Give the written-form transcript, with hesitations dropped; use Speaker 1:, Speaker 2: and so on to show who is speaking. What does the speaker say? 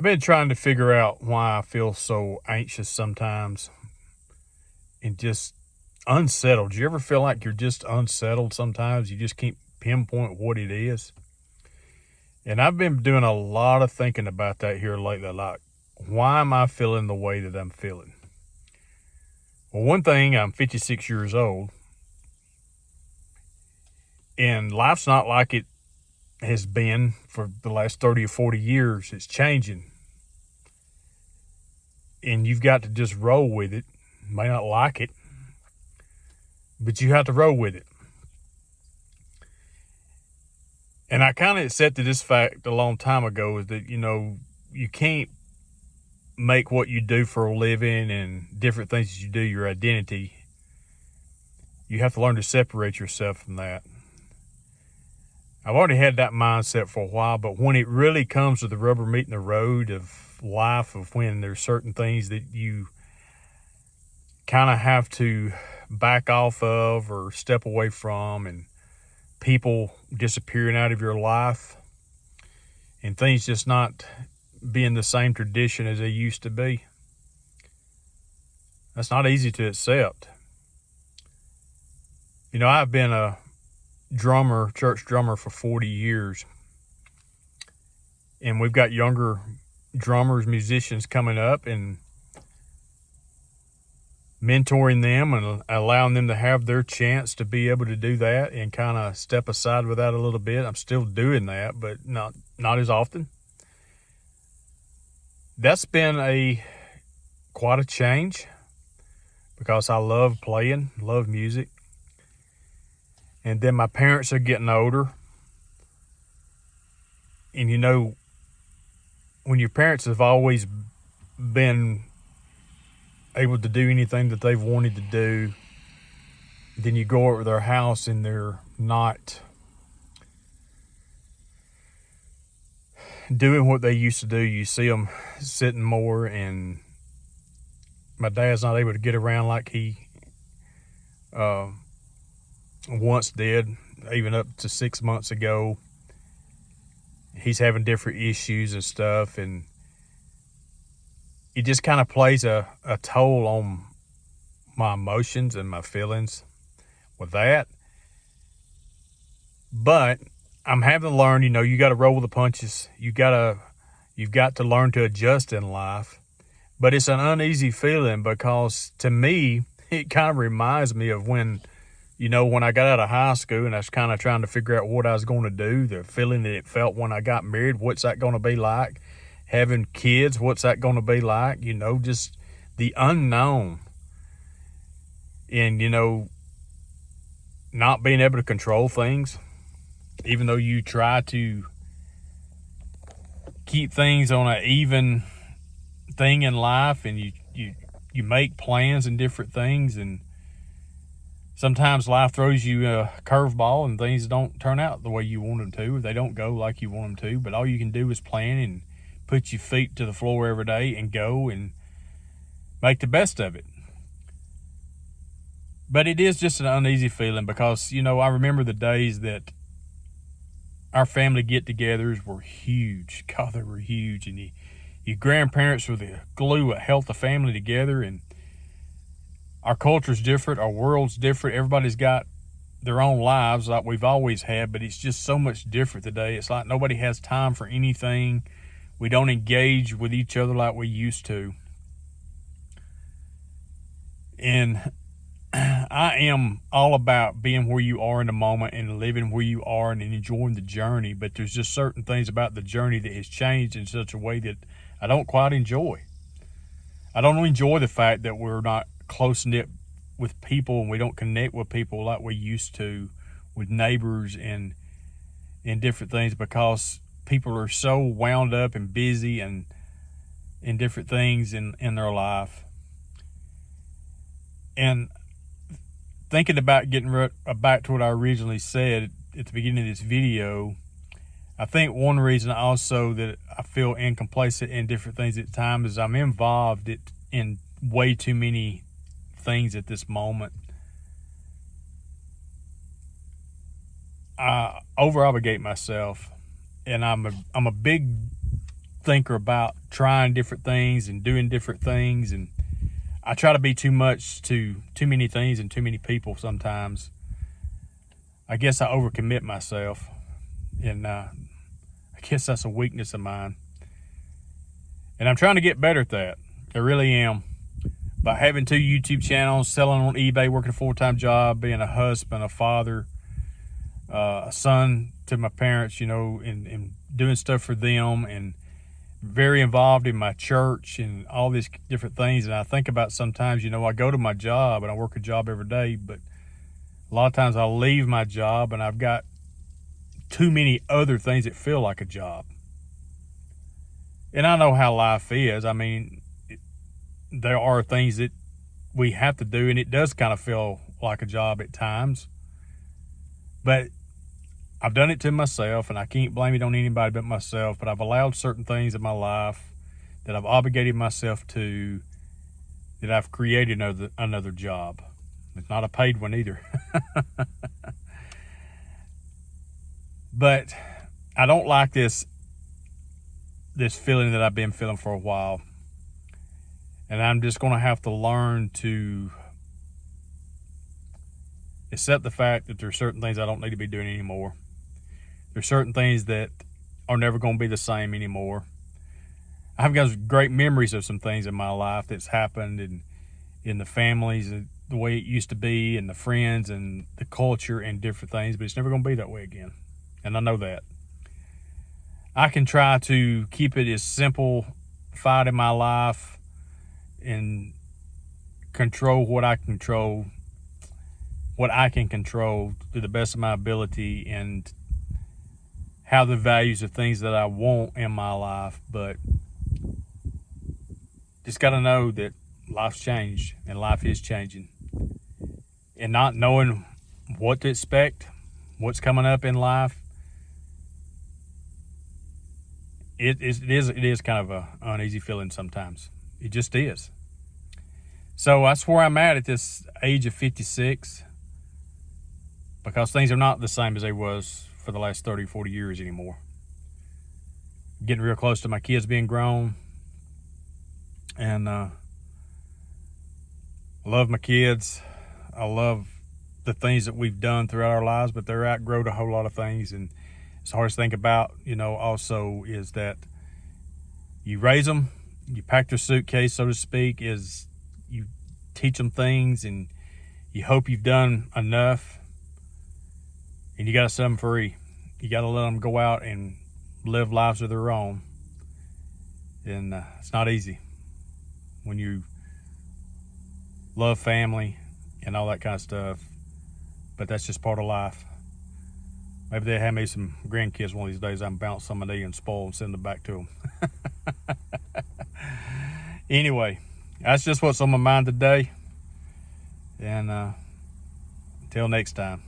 Speaker 1: I've been trying to figure out why I feel so anxious sometimes and just unsettled. Do you ever feel like you're just unsettled sometimes? You just can't pinpoint what it is. And I've been doing a lot of thinking about that here lately. Like, why am I feeling the way that I'm feeling? Well, one thing, I'm 56 years old, and life's not like it has been for the last 30 or 40 years. It's changing. And you've got to just roll with it. You may not like it, but you have to roll with it. And I kind of accepted this fact a long time ago, is that, you can't make what you do for a living and different things that you do your identity. You have to learn to separate yourself from that. I've already had that mindset for a while, but when it really comes to the rubber meeting the road of life, of when there's certain things that you kind of have to back off of or step away from, and people disappearing out of your life and things just not being the same tradition as they used to be, that's not easy to accept. I've been a church drummer for 40 years, and we've got younger drummers, musicians coming up, and mentoring them and allowing them to have their chance to be able to do that and kind of step aside with that a little bit. I'm still doing that, but not as often. That's been quite a change, because I love playing, love music. And then my parents are getting older. And when your parents have always been able to do anything that they've wanted to do, then you go over to their house and they're not doing what they used to do. You see them sitting more, and my dad's not able to get around like he once did, even up to 6 months ago. He's having different issues and stuff, and it just kind of plays a toll on my emotions and my feelings with that. But I'm having to learn, you got to roll with the punches. You've got to learn to adjust in life. But it's an uneasy feeling, because to me, it kind of reminds me of when I got out of high school and I was kind of trying to figure out what I was going to do, the feeling that it felt when I got married. What's that going to be like? Having kids, what's that going to be like? Just the unknown. And, not being able to control things, even though you try to keep things on an even thing in life, and you make plans and different things, and sometimes life throws you a curveball and things don't turn out the way you want them to, or they don't go like you want them to. But all you can do is plan and put your feet to the floor every day and go and make the best of it. But it is just an uneasy feeling, because, I remember the days that our family get-togethers were huge. God, they were huge. And your grandparents were the glue that held the family together. And our culture's different. Our world's different. Everybody's got their own lives like we've always had, but it's just so much different today. It's like nobody has time for anything. We don't engage with each other like we used to. And I am all about being where you are in the moment and living where you are and enjoying the journey. But there's just certain things about the journey that has changed in such a way that I don't quite enjoy. I don't enjoy the fact that we're not close-knit with people, and we don't connect with people like we used to, with neighbors and different things, because people are so wound up and busy and in different things in their life. And thinking about getting back to what I originally said at the beginning of this video, I think one reason also that I feel incomplacent in different things at times is I'm involved in way too many things at this moment. I over obligate myself, and I'm a big thinker about trying different things and doing different things, and I try to be too much to too many things and too many people sometimes. I guess I overcommit myself, and I guess that's a weakness of mine. And I'm trying to get better at that. I really am. By having 2 YouTube channels, selling on eBay, working a full-time job, being a husband, a father, a son to my parents, you know, and doing stuff for them, and very involved in my church and all these different things. And I think about sometimes, you know, I go to my job and I work a job every day, but a lot of times I'll leave my job and I've got too many other things that feel like a job. And I know how life is. I mean, there are things that we have to do, and it does kind of feel like a job at times. But I've done it to myself, and I can't blame it on anybody but myself. But I've allowed certain things in my life that I've obligated myself to, that I've created another job. It's not a paid one either. But I don't like this feeling that I've been feeling for a while. And I'm just going to have to learn to accept the fact that there's certain things I don't need to be doing anymore. There's certain things that are never going to be the same anymore. I've got great memories of some things in my life that's happened, and in the families, and the way it used to be, and the friends and the culture and different things, but it's never going to be that way again. And I know that. I can try to keep it as simplified in my life and control what I can control to the best of my ability, and have the values of things that I want in my life. But just got to know that life's changed and life is changing, and not knowing what to expect, what's coming up in life, it is kind of a uneasy feeling sometimes. It just is. So that's where I'm at this age of 56, because things are not the same as they was for the last 30, 40 years anymore. Getting real close to my kids being grown, and I love my kids. I love the things that we've done throughout our lives, but they're outgrown a whole lot of things. And it's hard to think about, you know, also is that you raise them, you pack their suitcase, so to speak, is you teach them things, and you hope you've done enough, and you got to set them free. You got to let them go out and live lives of their own. And it's not easy when you love family and all that kind of stuff, but that's just part of life. Maybe they have me some grandkids one of these days. I'm bounce some of these and spoil and send them back to them. Anyway, that's just what's on my mind today. And until next time.